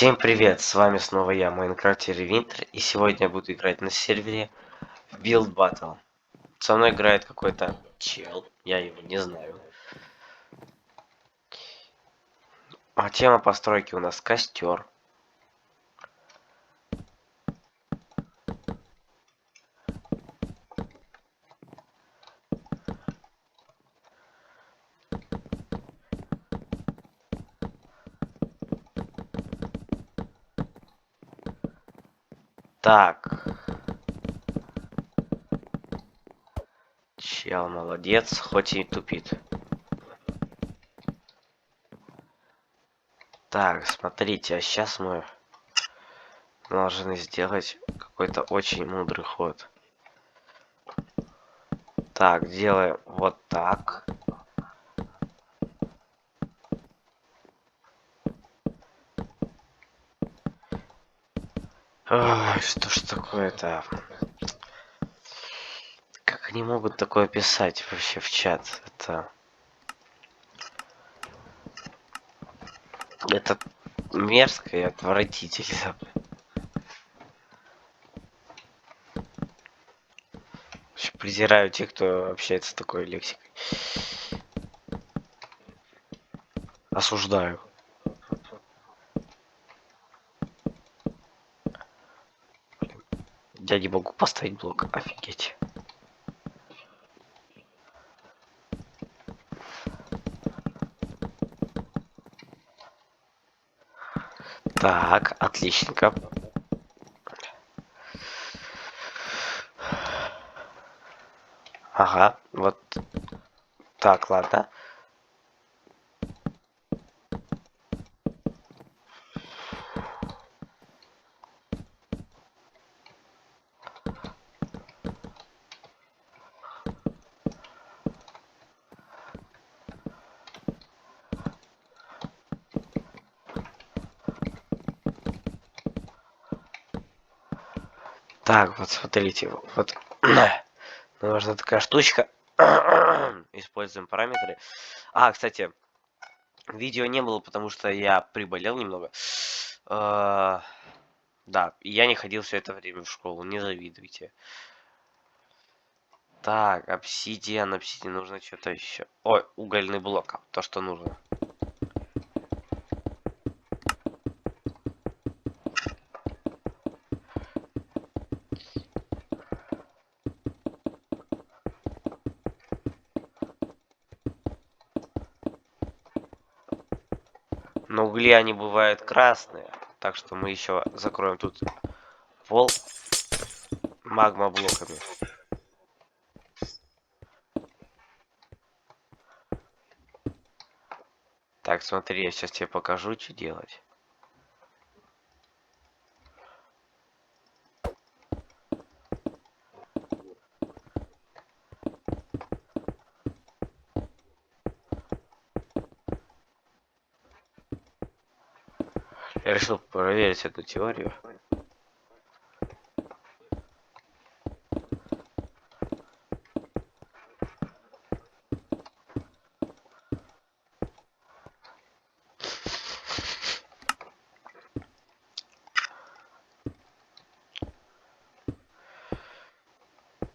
Всем привет, с вами снова я, Майнкрафтер Винтер, и сегодня я буду играть на сервере в Build Battle. Со мной играет какой-то чел, я его не знаю. А тема постройки у нас костер. Так. Чел молодец, хоть и тупит. Так, смотрите, а сейчас мы должны сделать какой-то очень мудрый ход. Так, делаем вот так. Ой, что ж такое-то? Как они могут такое писать вообще в чат? Это мерзко и отвратительно. Вообще презираю тех, кто общается с такой лексикой. Осуждаю. Я не могу поставить блок. Офигеть. Так, отличненько. Ага, вот. Так, ладно. Так, вот смотрите, вот нужна такая штучка. Используем параметры. А, кстати, видео не было, потому что я приболел немного. Да, и я не ходил все это время в школу, не завидуйте. Так, обсидиан, нужно что-то еще. Ой, угольный блок, то, что нужно. Но угли, они бывают красные, так что мы еще закроем тут пол магма блоками. Так, смотри, я сейчас тебе покажу, что делать. Я решил проверить эту теорию.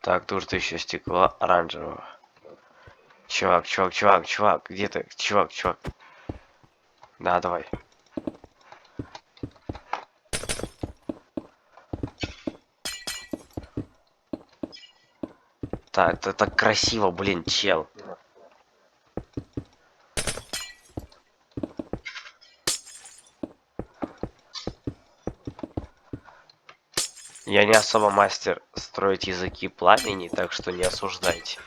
Так, тут еще стекло оранжевого. Чувак, где ты? Чувак. Да, давай. Так, это так красиво, блин, чел. Я не особо мастер строить языки пламени, так что не осуждайте.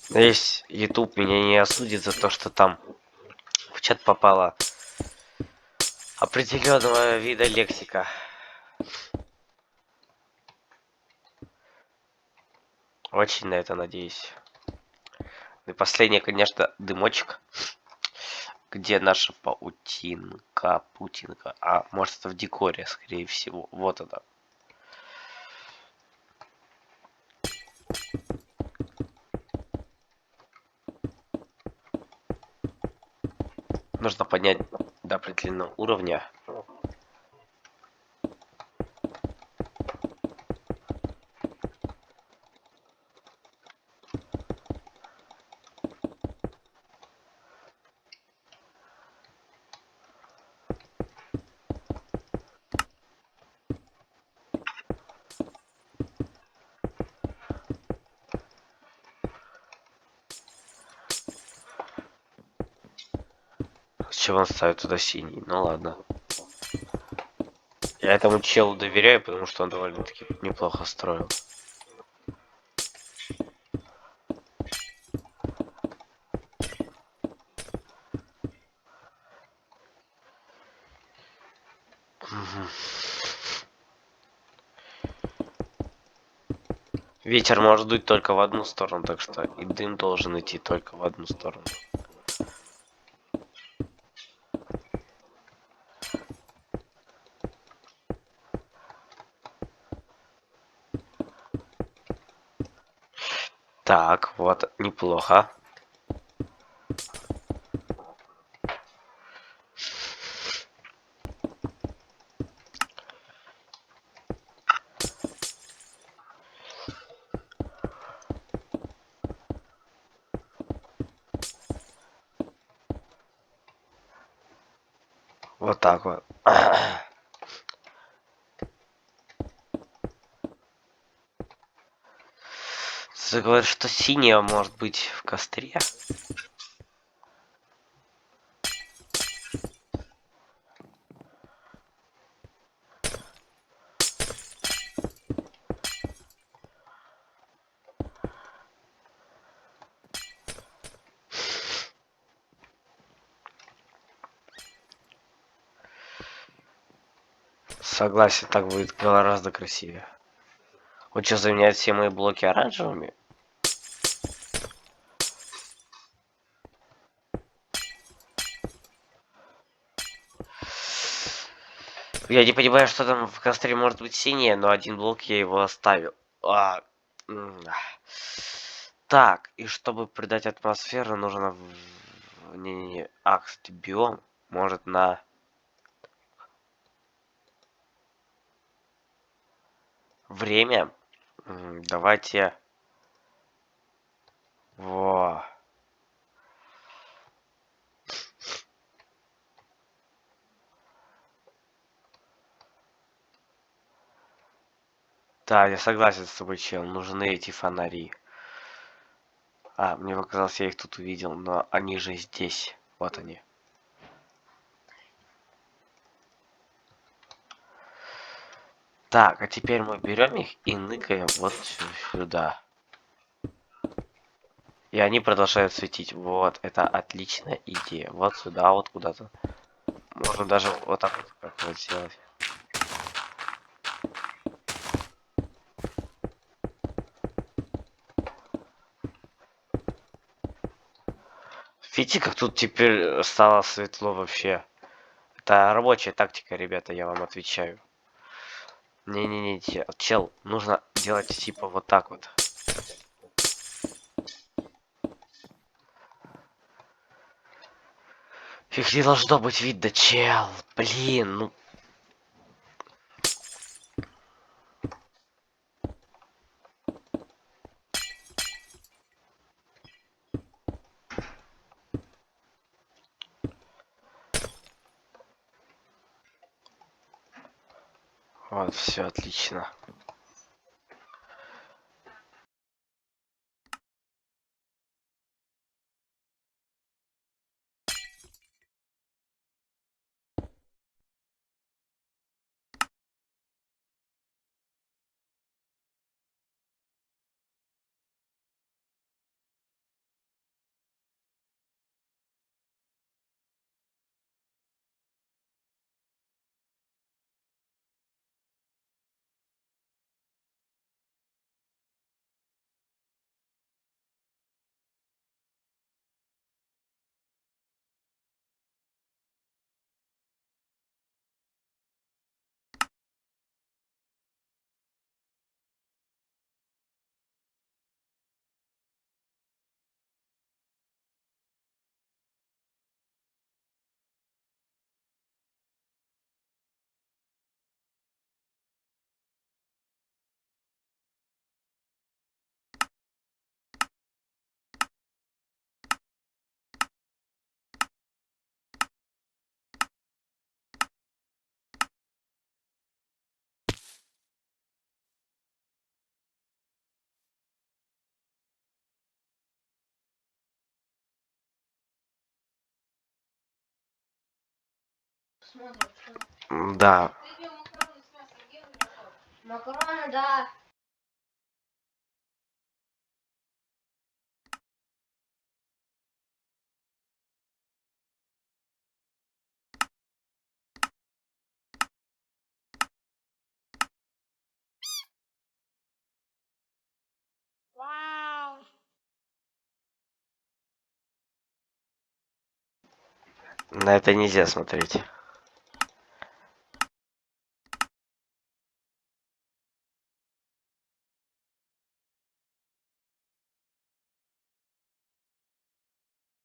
Надеюсь, YouTube меня не осудит за то, что там в чат попала определенного вида лексика. Очень на это надеюсь. И последнее, конечно, дымочек. Где наша паутинка? Паутинка. А, может, это в декоре, скорее всего. Вот это. Нужно поднять до определенного уровня. С чего он ставит туда синий? Ну ладно. Я этому челу доверяю, потому что он довольно-таки неплохо строил. Ветер может дуть только в одну сторону, так что и дым должен идти только в одну сторону. Так, вот, неплохо. Вот так вот. Ты говоришь, что синяя может быть в костре? Согласен, так будет гораздо красивее. Он что, заменяет все мои блоки оранжевыми? Я не понимаю, что там в костре может быть синее, но один блок я его оставил. А, так, и чтобы придать атмосферу, нужно... Не-не-не. А, кстати, биом может на... Время. Давайте... Во. Да, я согласен с тобой, чел. Нужны эти фонари. А, мне показалось, я их тут увидел, но они же здесь. Вот они. Так, а теперь мы берем их и ныкаем вот сюда. И они продолжают светить. Вот, это отличная идея. Вот сюда, вот куда-то. Можно даже вот так вот, как вот сделать. Видите, как тут теперь стало светло вообще. Это рабочая тактика, ребята, я вам отвечаю. Не-не-не, чел, нужно делать типа вот так вот. Их не должно быть видно, чел. Блин, ну... Вот, все отлично. Да. Макароны, да. Вау. На это нельзя смотреть.